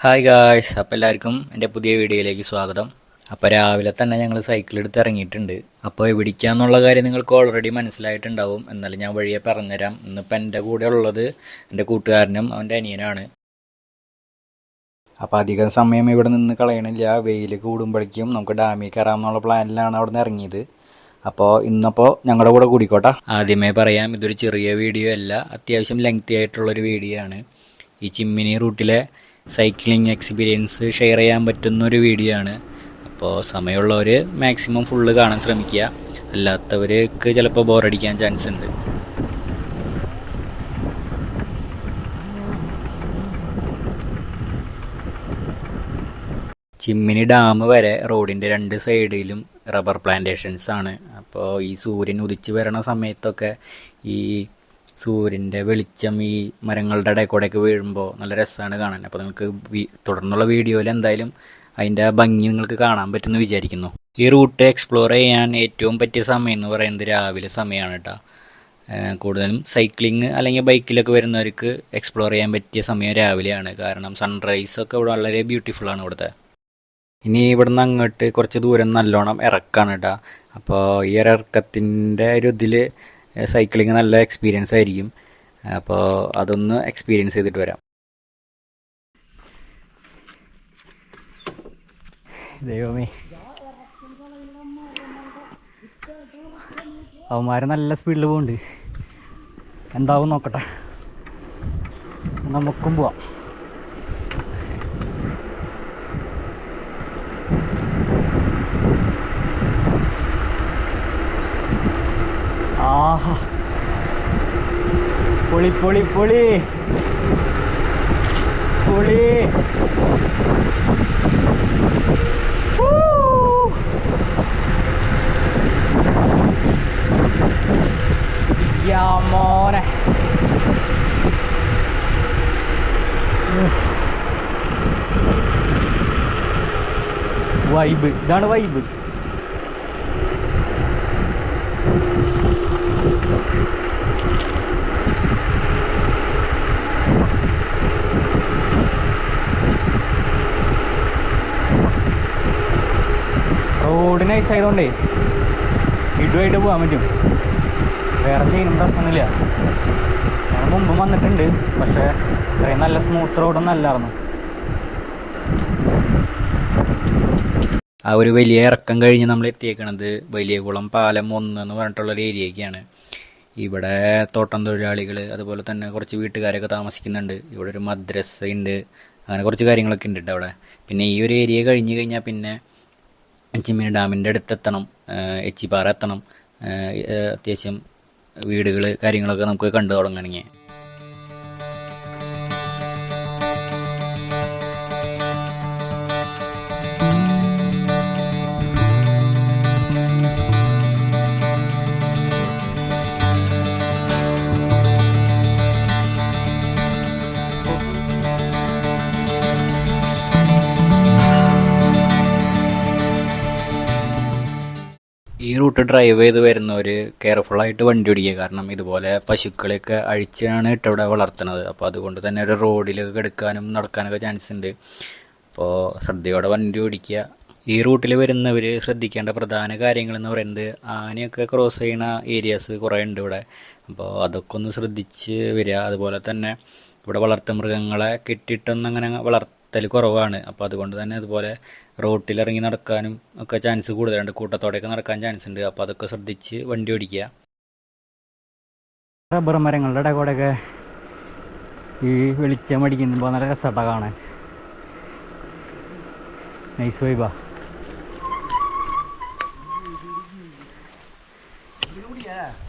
Hi guys, അപ്പോൾ എല്ലാവർക്കും എൻ്റെ പുതിയ വീഡിയോയിലേക്ക് സ്വാഗതം. അപ്പോൾ രാവിലെ തന്നെ ഞങ്ങൾ സൈക്കിൾ എടുത്ത് ഇറങ്ങിയിട്ടുണ്ട്. അപ്പോൾ എവിടേക്കാന്നുള്ള കാര്യം നിങ്ങൾക്ക് ഓൾറെഡി മനസ്സിലായിട്ടുണ്ടാവും. എന്നാലും ഞാൻ വഴിയെ പറഞ്ഞുതരാം. ഇന്നിപ്പോൾ എൻ്റെ കൂടെ ഉള്ളത് എൻ്റെ കൂട്ടുകാരനും അവൻ്റെ അനിയനാണ്. അപ്പോൾ അധികം സമയം ഇവിടെ നിന്ന് കളയണില്ല. വെയിൽ കൂടുമ്പോഴേക്കും നമുക്ക് ഡാമിൽ കയറാമെന്നുള്ള പ്ലാനിലാണ് അവിടെ നിന്ന് ഇറങ്ങിയത്. അപ്പോൾ ഇന്നപ്പോൾ ഞങ്ങളുടെ കൂടെ കൂടിക്കോട്ടെ. ആദ്യമേ പറയാം, ഇതൊരു ചെറിയ വീഡിയോ അല്ല, അത്യാവശ്യം ലെങ്തി ആയിട്ടുള്ളൊരു വീഡിയോ ആണ്. ഈ ചിമ്മിനി റൂട്ടിലെ സൈക്ലിംഗ് എക്സ്പീരിയൻസ് ഷെയർ ചെയ്യാൻ പറ്റുന്നൊരു വീഡിയോ ആണ്. അപ്പോൾ സമയമുള്ളവർ മാക്സിമം ഫുള്ള് കാണാൻ ശ്രമിക്കുക. അല്ലാത്തവർക്ക് ചിലപ്പോൾ ബോറടിക്കാൻ ചാൻസ് ഉണ്ട്. ചിമ്മിനി ഡാം വരെ റോഡിൻ്റെ രണ്ട് സൈഡിലും റബ്ബർ പ്ലാന്റേഷൻസ് ആണ്. അപ്പോൾ ഈ സൂര്യൻ ഉദിച്ച് വരണ സമയത്തൊക്കെ ഈ സൂര്യൻ്റെ വെളിച്ചം ഈ മരങ്ങളുടെ ഇടയ്ക്കൂടെയൊക്കെ വീഴുമ്പോൾ നല്ല രസമാണ് കാണാൻ. അപ്പോൾ നിങ്ങൾക്ക് തുടർന്നുള്ള വീഡിയോയിൽ എന്തായാലും അതിൻ്റെ ഭംഗി നിങ്ങൾക്ക് കാണാൻ പറ്റുമെന്ന് വിചാരിക്കുന്നു. ഈ റൂട്ട് എക്സ്പ്ലോർ ചെയ്യാൻ ഏറ്റവും പറ്റിയ സമയം എന്ന് പറയുന്നത് രാവിലെ സമയമാണ് കേട്ടോ. കൂടുതലും സൈക്ലിങ് അല്ലെങ്കിൽ ബൈക്കിലൊക്കെ വരുന്നവർക്ക് എക്സ്പ്ലോർ ചെയ്യാൻ പറ്റിയ സമയം രാവിലെയാണ്. കാരണം സൺറൈസൊക്കെ ഇവിടെ വളരെ ബ്യൂട്ടിഫുള്ളാണ് ഇവിടുത്തെ. ഇനി ഇവിടുന്ന് അങ്ങോട്ട് കുറച്ച് ദൂരം നല്ലോണം ഇറക്കാണ് കേട്ടോ. അപ്പോൾ ഈ ഇറക്കത്തിൻ്റെ ഒരു ഇതിൽ സൈക്ലിങ് നല്ല എക്സ്പീരിയൻസ് ആയിരിക്കും. അപ്പോൾ അതൊന്ന് എക്സ്പീരിയൻസ് ചെയ്തിട്ട് വരാം. ദൈവമേ, അവന്മാർ നല്ല സ്പീഡിൽ പോകുന്നുണ്ട്. എന്താവും നോക്കട്ടെ, നമുക്കും പോവാം. ആഹാ, പൊളി പൊളി പൊളി പൊളി. മോനെ, വൈബ്, ഇതാണ് വൈബ്. റോഡ് നൈസ് ആയതുകൊണ്ടേ ഇടുമായിട്ട് പോകാൻ പറ്റും. വേറെ സീനും പ്രശ്നമൊന്നുമില്ല. ഞങ്ങൾ മുമ്പും വന്നിട്ടുണ്ട്, പക്ഷേ ഇത്രയും നല്ല സ്മൂത്ത് റോഡൊന്നും അല്ലായിരുന്നു. ആ ഒരു വലിയ ഇറക്കം കഴിഞ്ഞ് നമ്മൾ എത്തിയേക്കണത് വലിയകുളം പാലം 1 എന്ന് പറഞ്ഞിട്ടുള്ളൊരു ഏരിയയ്ക്കാണ്. ഇവിടെ തോട്ടം തൊഴിലാളികൾ അതുപോലെ തന്നെ കുറച്ച് വീട്ടുകാരൊക്കെ താമസിക്കുന്നുണ്ട്. ഇവിടെ ഒരു മദ്രസ ഉണ്ട്, അങ്ങനെ കുറച്ച് കാര്യങ്ങളൊക്കെ ഉണ്ട് അവിടെ. പിന്നെ ഈ ഒരു ഏരിയ കഴിഞ്ഞ് കഴിഞ്ഞാൽ പിന്നെ ചിമ്മിനി ഡാമിൻ്റെ അടുത്തെത്തണം, എച്ചിപ്പാറ എത്തണം. അത്യാവശ്യം വീടുകൾ കാര്യങ്ങളൊക്കെ നമുക്ക് കണ്ടു തുടങ്ങണമെങ്കിൽ. ഈ റൂട്ട് ഡ്രൈവ് ചെയ്ത് വരുന്നവർ കെയർഫുള്ളായിട്ട് വണ്ടി ഓടിക്കുക. കാരണം ഇതുപോലെ പശുക്കളെയൊക്കെ അഴിച്ചാണ് ഇവിടെ വളർത്തുന്നത്. അപ്പോൾ അതുകൊണ്ട് തന്നെ ഒരു റോഡിലൊക്കെ എടുക്കാനും നടക്കാനൊക്കെ ചാൻസ് ഉണ്ട്. അപ്പോൾ ശ്രദ്ധയോടെ വണ്ടി ഓടിക്കുക. ഈ റൂട്ടിൽ വരുന്നവർ ശ്രദ്ധിക്കേണ്ട പ്രധാന കാര്യങ്ങളെന്ന് പറയുന്നത്, ആനയൊക്കെ ക്രോസ് ചെയ്യുന്ന ഏരിയാസ് കുറേ ഉണ്ട് ഇവിടെ. അപ്പോൾ അതൊക്കെ ഒന്ന് ശ്രദ്ധിച്ച് വരിക. അതുപോലെ തന്നെ ഇവിടെ വളർത്തുമൃഗങ്ങളെ കെട്ടിയിട്ടൊന്നും അങ്ങനെ വളർത്തൽ കുറവാണ്. അപ്പോൾ അതുകൊണ്ട് തന്നെ അതുപോലെ റോട്ടിലിറങ്ങി നടക്കാനും ഒക്കെ ചാൻസ് കൂടുതലുണ്ട്. കൂട്ടത്തോടെയൊക്കെ നടക്കാൻ ചാൻസ് ഉണ്ട്. അപ്പോൾ അതൊക്കെ ശ്രദ്ധിച്ച് വണ്ടി ഓടിക്കുക. റബ്ബർ മരങ്ങളുടെ ഇടകൂടെയൊക്കെ ഈ വെളിച്ചം അടിക്കുമ്പോൾ നല്ല രസമായിട്ടാണ് കാണാൻ. നൈസ് വൈബാ.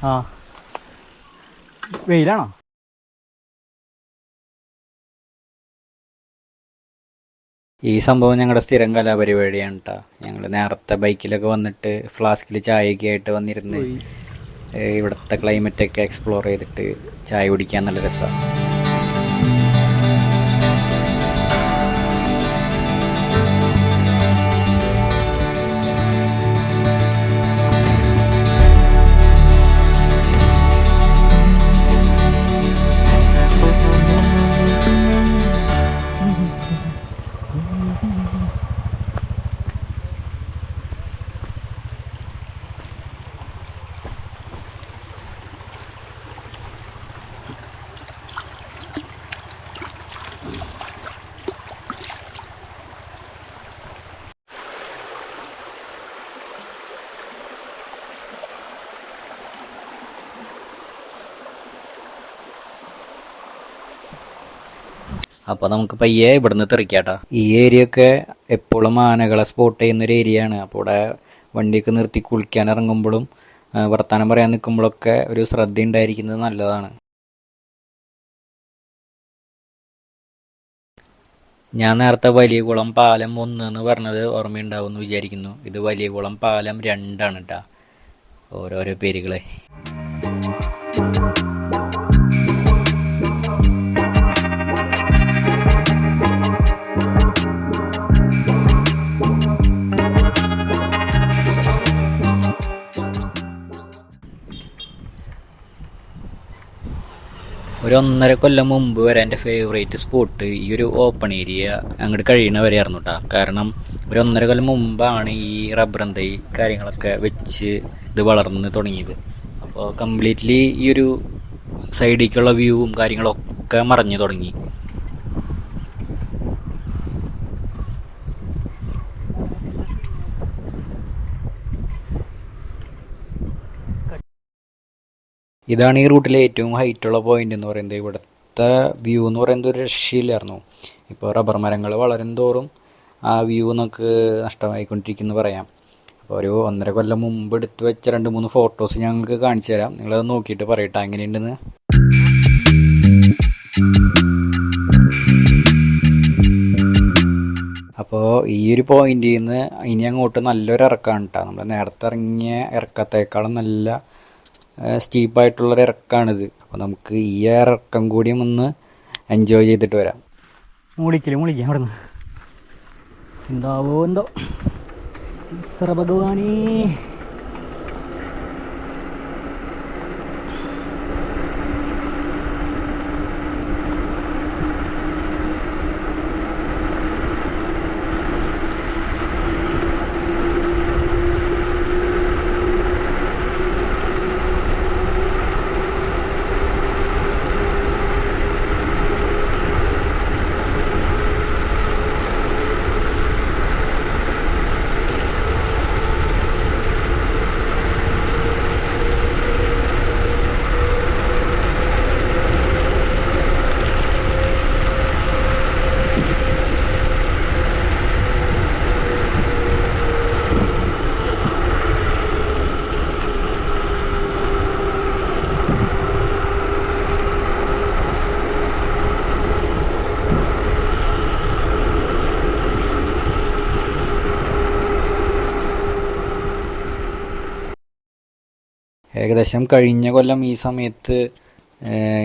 ആ, വെയിലാണോ? ഈ സംഭവം ഞങ്ങളുടെ സ്ഥിരം കലാപരിപാടിയാണ് കേട്ടോ. ഞങ്ങൾ നേരത്തെ ബൈക്കിലൊക്കെ വന്നിട്ട് ഫ്ലാസ്കിൽ ചായയൊക്കെ ആയിട്ട് വന്നിരുന്ന് ഇവിടുത്തെ ക്ലൈമറ്റൊക്കെ എക്സ്പ്ലോർ ചെയ്തിട്ട് ചായ കുടിക്കാൻ നല്ല രസമാണ്. അപ്പോൾ നമുക്ക് പയ്യെ ഇവിടുന്ന് തെറിക്കാട്ടോ. ഈ ഏരിയ ഒക്കെ എപ്പോഴും ആനകളെ സ്പോട്ട് ചെയ്യുന്നൊരു ഏരിയ ആണ്. അപ്പോൾ ഇവിടെ വണ്ടിയൊക്കെ നിർത്തി കുളിക്കാൻ ഇറങ്ങുമ്പോഴും വർത്തമാനം പറയാൻ നിൽക്കുമ്പോഴൊക്കെ ഒരു ശ്രദ്ധ ഉണ്ടായിരിക്കുന്നത് നല്ലതാണ്. ഞാൻ നേരത്തെ വലിയകുളം പാലം 1 എന്ന് പറഞ്ഞത് ഓർമ്മയുണ്ടാവും എന്ന് വിചാരിക്കുന്നു. ഇത് വലിയകുളം പാലം 2 ആണ് കേട്ടോ. ഓരോരോ പേരുകളെ. ഒരു 1.5 കൊല്ലം മുമ്പ് വരെ എൻ്റെ ഫേവറേറ്റ് സ്പോട്ട് ഈ ഒരു ഓപ്പൺ ഏരിയ അങ്ങോട്ട് കഴിയണ വരെ ആയിരുന്നു കേട്ടോ. കാരണം ഒരു 1.5 കൊല്ലം മുമ്പാണ് ഈ റബ്ബറും തൈ കാര്യങ്ങളൊക്കെ വെച്ച് ഇത് വളർന്ന് തുടങ്ങിയത്. അപ്പോൾ കംപ്ലീറ്റ്ലി ഈ ഒരു സൈഡിലേക്കുള്ള വ്യൂവും കാര്യങ്ങളൊക്കെ മറഞ്ഞു തുടങ്ങി. ഇതാണ് ഈ റൂട്ടിലെ ഏറ്റവും ഹൈറ്റുള്ള പോയിന്റ് എന്ന് പറയുന്നത്. ഇവിടുത്തെ വ്യൂ എന്ന് പറയുന്നത് ഒരു രക്ഷയില്ലായിരുന്നു. ഇപ്പോൾ റബ്ബർ മരങ്ങൾ വളരും തോറും ആ വ്യൂ നമുക്ക് നഷ്ടമായിക്കൊണ്ടിരിക്കുന്നു പറയാം. അപ്പോൾ ഒരു 1.5 കൊല്ലം മുമ്പ് എടുത്ത് വെച്ച 2-3 ഫോട്ടോസ് ഞങ്ങൾക്ക് കാണിച്ചു തരാം. നിങ്ങളത് നോക്കിയിട്ട് പറയട്ടെ എങ്ങനെയുണ്ടെന്ന്. അപ്പോൾ ഈ ഒരു പോയിന്റിൽ നിന്ന് ഇനി അങ്ങോട്ട് നല്ലൊരു ഇറക്കമാണ് കേട്ടോ. നമ്മൾ നേരത്തെ ഇറങ്ങിയ ഇറക്കത്തേക്കാളും നല്ല സ്റ്റീപ്പായിട്ടുള്ളൊരു ഇറക്കമാണിത്. അപ്പോൾ നമുക്ക് ഈ ഇറക്കം കൂടിയും ഒന്ന് എൻജോയ് ചെയ്തിട്ട് വരാം. മുളിക്കാം അവിടെ നിന്ന് എന്താവോ എന്തോ ഭഗവാനേ. ഏകദേശം കഴിഞ്ഞ കൊല്ലം ഈ സമയത്ത്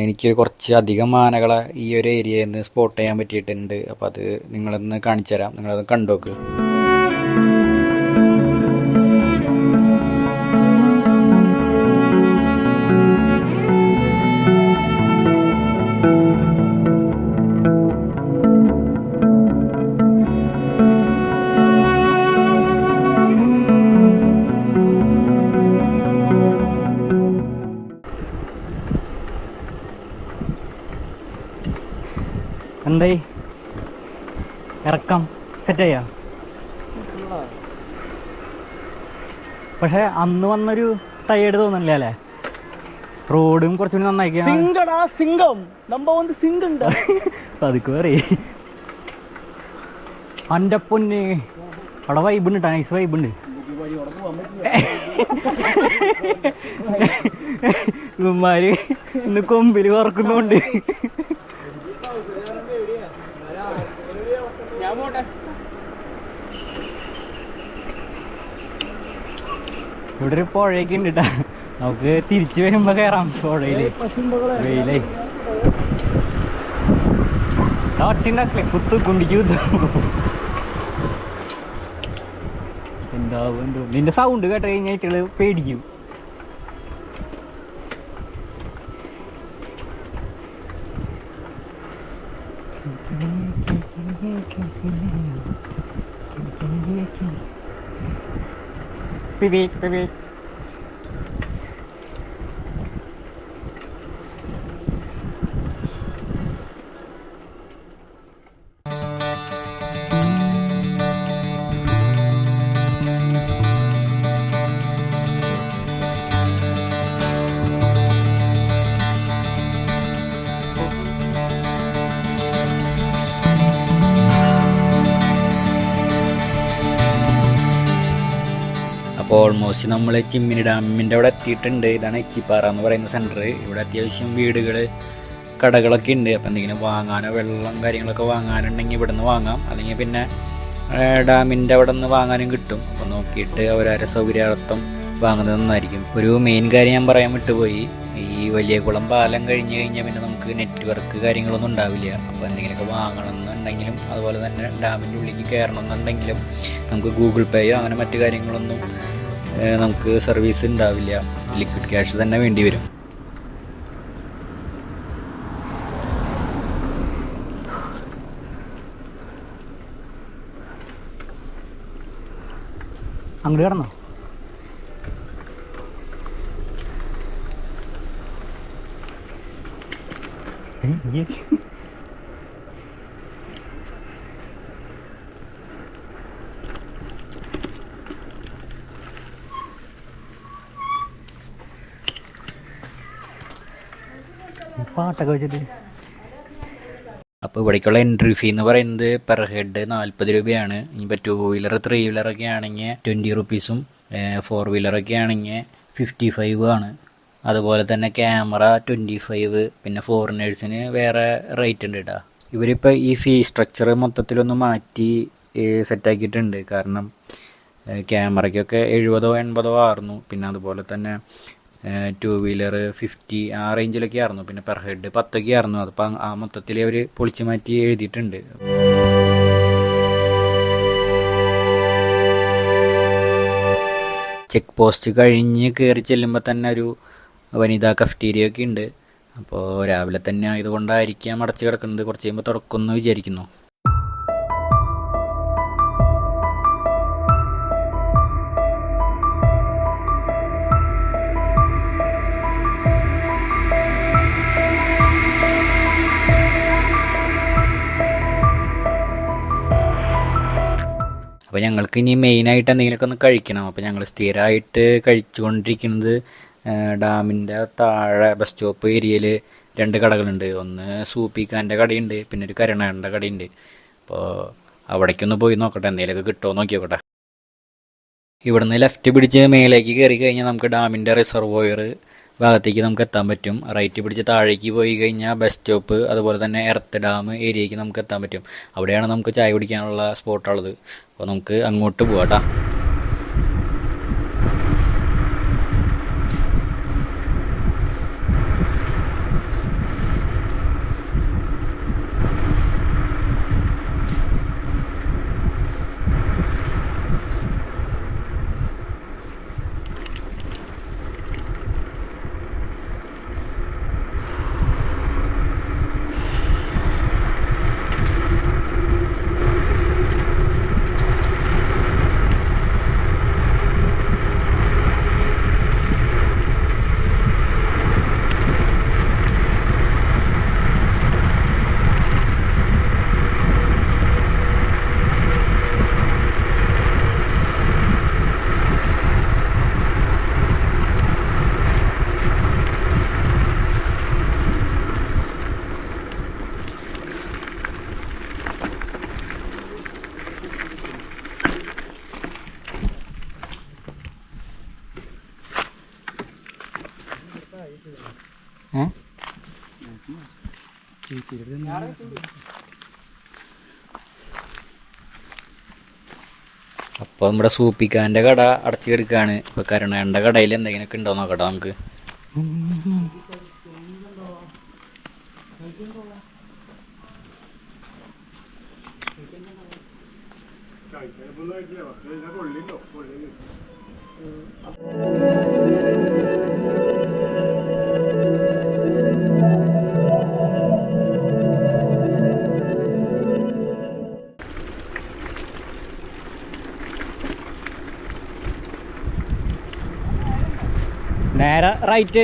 എനിക്ക് കുറച്ച് അധികം ആനകളെ ഈ ഒരു ഏരിയയിൽ നിന്ന് സ്പോട്ട് ചെയ്യാൻ പറ്റിയിട്ടുണ്ട്. അപ്പോൾ അത് നിങ്ങളൊന്ന് കാണിച്ചു തരാം, നിങ്ങളത് കണ്ടോക്ക്. എന്തായി ഇറക്കം സെറ്റായ? പക്ഷെ അന്ന് വന്നൊരു ടയേർഡ് തോന്നില്ല അല്ലേ? റോഡും കുറച്ചുകൂടി നന്നായി. പതുക്കെ പറയേ എൻ്റെ പൊന്ന്. അവിടെ വൈബുണ്ട് കേട്ടോ, നൈസ് വൈബുണ്ട്. ഇവന്മാര് ഇന്ന് കൊമ്പില് വറക്കുന്നുണ്ട്. ഇവിടെ ഒരു പുഴയൊക്കെ ഉണ്ട് കേട്ടാ, നമുക്ക് തിരിച്ചു വരുമ്പോ കയറാം പുഴയില്. വെയിലേ ഒച്ചുണ്ടാക്കില്ലേ, കുത്തു കുണ്ടിക്ക് കുത്തും. എന്താവും നിന്റെ സൗണ്ട് കേട്ട് കഴിഞ്ഞാൽ പേടിക്കും. Pivik, pivik. ഓൾമോസ്റ്റ് നമ്മൾ ചിമ്മിനി ഡാമിൻ്റെ അവിടെ എത്തിയിട്ടുണ്ട്. ഇതാണ് എച്ചിപ്പാറ എന്ന് പറയുന്ന സെൻറ്റർ. ഇവിടെ അത്യാവശ്യം വീടുകൾ, കടകളൊക്കെ ഉണ്ട്. അപ്പോൾ എന്തെങ്കിലും വാങ്ങാനോ വെള്ളം കാര്യങ്ങളൊക്കെ വാങ്ങാനുണ്ടെങ്കിൽ ഇവിടെ നിന്ന് വാങ്ങാം, അല്ലെങ്കിൽ പിന്നെ ഡാമിൻ്റെ അവിടെ നിന്ന് വാങ്ങാനും കിട്ടും. അപ്പോൾ നോക്കിയിട്ട് അവരവരുടെ സൗകര്യാർത്ഥം വാങ്ങുന്നത് നന്നായിരിക്കും. ഒരു മെയിൻ കാര്യം ഞാൻ പറയാൻ വിട്ടുപോയി, ഈ വലിയകുളം പാലം കഴിഞ്ഞ് കഴിഞ്ഞാൽ പിന്നെ നമുക്ക് നെറ്റ്വർക്ക് കാര്യങ്ങളൊന്നും ഉണ്ടാവില്ല. അപ്പോൾ എന്തെങ്കിലുമൊക്കെ വാങ്ങണമെന്നുണ്ടെങ്കിലും അതുപോലെ തന്നെ ഡാമിൻ്റെ ഉള്ളിലേക്ക് കയറണമെന്നുണ്ടെങ്കിലും നമുക്ക് ഗൂഗിൾ പേയോ അങ്ങനെ മറ്റു കാര്യങ്ങളൊന്നും നമുക്ക് സർവീസ് ഉണ്ടാവില്ല. ലിക്വിഡ് ക്യാഷ് തന്നെ വേണ്ടി വരും. അങ്ങോട്ട് കിടന്നോ? പാട്ടൊക്കെ വെച്ചിട്ട്. അപ്പോൾ ഇവിടേക്കുള്ള എൻട്രി ഫീ എന്ന് പറയുന്നത് പെർ ഹെഡ് 40 രൂപയാണ്. ഇനിയിപ്പോൾ 2 വീലർ 3 വീലറൊക്കെ ആണെങ്കിൽ 20 റുപ്പീസും 4 വീലറൊക്കെ ആണെങ്കിൽ 55 ആണ്. അതുപോലെ തന്നെ ക്യാമറ 25, പിന്നെ ഫോറിനേഴ്സിന് വേറെ റേറ്റ് ഉണ്ട് കേട്ടോ. ഇവരിപ്പോൾ ഈ ഫീ സ്ട്രക്ചർ മൊത്തത്തിലൊന്ന് മാറ്റി സെറ്റാക്കിയിട്ടുണ്ട്. കാരണം ക്യാമറയ്ക്കൊക്കെ 70-80 ആയിരുന്നു. പിന്നെ അതുപോലെ തന്നെ 2 വീലർ 50 ആ റേഞ്ചിലൊക്കെ ആയിരുന്നു. പിന്നെ പെർ ഹെഡ് 10 ആയിരുന്നു. അതിപ്പോൾ ആ മൊത്തത്തിൽ അവർ പൊളിച്ചു മാറ്റി എഴുതിയിട്ടുണ്ട്. ചെക്ക് പോസ്റ്റ് കഴിഞ്ഞ് കയറി ചെല്ലുമ്പോൾ തന്നെ ഒരു വനിതാ കഫ്റ്റീരിയ ഒക്കെ ഉണ്ട്. അപ്പോൾ രാവിലെ തന്നെ ആയതുകൊണ്ടായിരിക്കാം അടച്ചു കിടക്കുന്നത്. കുറച്ച് കഴിയുമ്പോൾ തുറക്കുമെന്ന് വിചാരിക്കുന്നു. അപ്പോൾ ഞങ്ങൾക്ക് ഇനി മെയിനായിട്ട് എന്തെങ്കിലുമൊക്കെ ഒന്ന് കഴിക്കണം. അപ്പോൾ ഞങ്ങൾ സ്ഥിരമായിട്ട് കഴിച്ചുകൊണ്ടിരിക്കുന്നത് ഡാമിൻ്റെ താഴെ ബസ് സ്റ്റോപ്പ് ഏരിയയിൽ 2 കടകളുണ്ട്. ഒന്ന് സൂപ്പിക്കാൻ്റെ കടയുണ്ട്, പിന്നെ ഒരു കരുണയുടെ കടയുണ്ട്. അപ്പോൾ അവിടേക്കൊന്ന് പോയി നോക്കട്ടെ, എന്തെങ്കിലുമൊക്കെ കിട്ടുമോ നോക്കി നോക്കട്ടെ. ഇവിടുന്ന് ലെഫ്റ്റ് പിടിച്ച് മേലേക്ക് കയറി കഴിഞ്ഞാൽ നമുക്ക് ഡാമിൻ്റെ റിസർവോയർ ഭാഗത്തേക്ക് നമുക്ക് എത്താൻ പറ്റും. റൈറ്റ് പിടിച്ച് താഴേക്ക് പോയി കഴിഞ്ഞാൽ ബസ് സ്റ്റോപ്പ്, അതുപോലെ തന്നെ എർത്ത് ഡാം ഏരിയയ്ക്ക് നമുക്ക് എത്താൻ പറ്റും. അവിടെയാണ് നമുക്ക് ചായ കുടിക്കാനുള്ള സ്പോട്ടുള്ളത്. അപ്പോൾ നമുക്ക് അങ്ങോട്ട് പോകാം. അപ്പോൾ നമ്മുടെ സൂപ്പിക്കാൻ്റെ കട അടച്ചു കിടക്കുകയാണ്. ഇപ്പോൾ കരുണയുടെ കടയിൽ എന്തെങ്കിലുമൊക്കെ ഉണ്ടോ നോക്കട്ടെ നമുക്ക്. നേരെ റൈറ്റ്.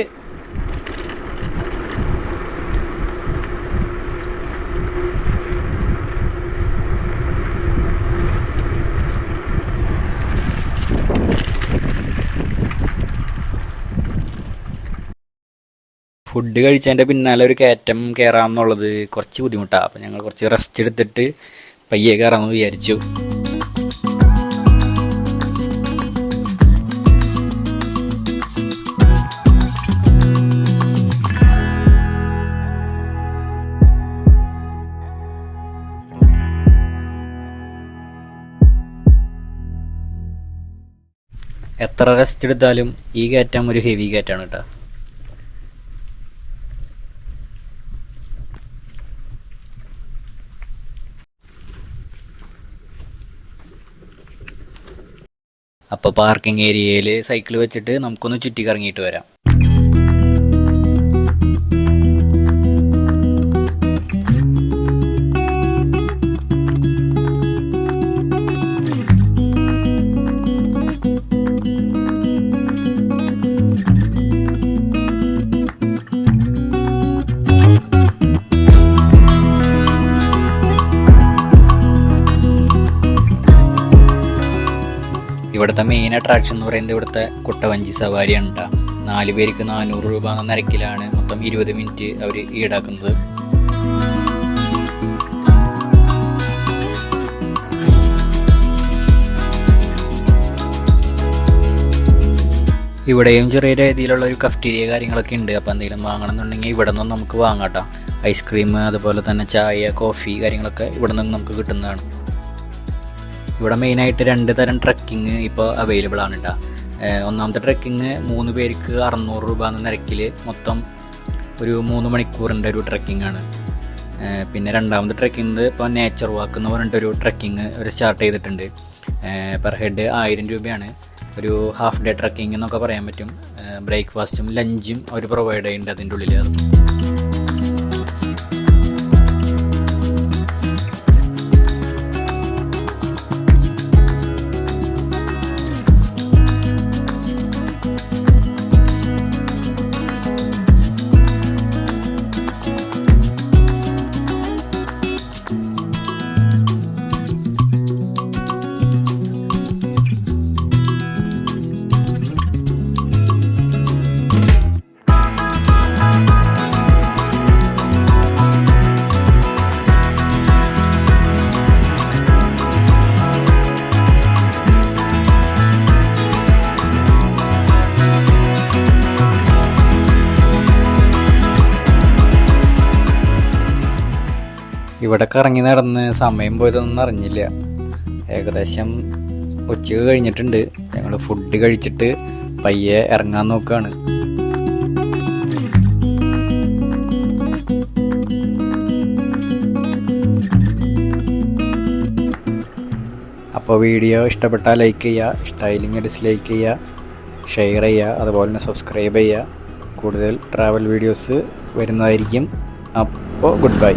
ഫുഡ് കഴിച്ചതിൻ്റെ പിന്നാലെ ഒരു കയറ്റം കയറാമെന്നുള്ളത് കുറച്ച് ബുദ്ധിമുട്ടാണ്. അപ്പോൾ ഞങ്ങൾ കുറച്ച് റെസ്റ്റ് എടുത്തിട്ട് പയ്യെ കയറാമെന്ന് വിചാരിച്ചു. എത്ര റെസ്റ്റ് എടുത്താലും ഈ കയറ്റം ഒരു ഹെവി കയറ്റാണ് കേട്ടോ. അപ്പോൾ പാർക്കിംഗ് ഏരിയയിൽ സൈക്കിൾ വെച്ചിട്ട് നമുക്കൊന്ന് ചുറ്റി കറങ്ങിയിട്ട് വരാം. ഇവിടുത്തെ മെയിൻ അട്രാക്ഷൻ എന്ന് പറയുന്നത് ഇവിടുത്തെ കുട്ടവഞ്ചി സവാരിയാണ് കേട്ടോ. 4 പേർക്ക് 400 രൂപ എന്ന നിരക്കിലാണ് മൊത്തം 20 മിനിറ്റ് അവർ ഈടാക്കുന്നത്. ഇവിടെയും ചെറിയ രീതിയിലുള്ള ഒരു കഫ്റ്റീരിയ കാര്യങ്ങളൊക്കെ ഉണ്ട്. അപ്പോൾ എന്തെങ്കിലും വാങ്ങണമെന്നുണ്ടെങ്കിൽ ഇവിടെ നിന്നും നമുക്ക് വാങ്ങാം കേട്ടോ. ഐസ്ക്രീം, അതുപോലെ തന്നെ ചായ, കോഫി കാര്യങ്ങളൊക്കെ ഇവിടെ നിന്ന് നമുക്ക് കിട്ടുന്നതാണ്. ഇവിടെ മെയിനായിട്ട് 2 തരം ട്രക്കിങ് ഇപ്പോൾ അവൈലബിൾ ആണ് കേട്ടോ. ഒന്നാമത്തെ ട്രക്കിങ് 3 പേർക്ക് 600 രൂപ എന്ന നിരക്കിൽ മൊത്തം ഒരു 3 മണിക്കൂറിൻ്റെ ഒരു ട്രക്കിംഗ് ആണ്. പിന്നെ രണ്ടാമത്തെ ട്രക്കിംഗ് ഇപ്പോൾ നേച്ചർ വാക്ക് എന്ന് പറഞ്ഞിട്ടൊരു ട്രക്കിങ് ഒരു സ്റ്റാർട്ട് ചെയ്തിട്ടുണ്ട്. പെർ ഹെഡ് 1000 രൂപയാണ്. ഒരു ഹാഫ് ഡേ ട്രക്കിംഗ് എന്നൊക്കെ പറയാൻ പറ്റും. ബ്രേക്ക്ഫാസ്റ്റും ലഞ്ചും അവർ പ്രൊവൈഡ് ചെയ്യുന്നുണ്ട് അതിൻ്റെ ഉള്ളിൽ. ഇവിടെ കറങ്ങി നടന്ന് സമയം പോയതൊന്നും അറിഞ്ഞില്ല. ഏകദേശം ഉച്ചക്ക് കഴിഞ്ഞിട്ടുണ്ട്. ഞങ്ങൾ ഫുഡ് കഴിച്ചിട്ട് പയ്യെ ഇറങ്ങാൻ നോക്കുകയാണ്. അപ്പോൾ വീഡിയോ ഇഷ്ടപ്പെട്ടാൽ ലൈക്ക് ചെയ്യുക, ഇഷ്ടമായില്ലെങ്കിൽ ഡിസ്ലൈക്ക് ചെയ്യുക, ഷെയർ ചെയ്യുക, അതുപോലെ തന്നെ സബ്സ്ക്രൈബ് ചെയ്യുക. കൂടുതൽ ട്രാവൽ വീഡിയോസ് വരുന്നതായിരിക്കും. അപ്പോൾ ഗുഡ് ബൈ.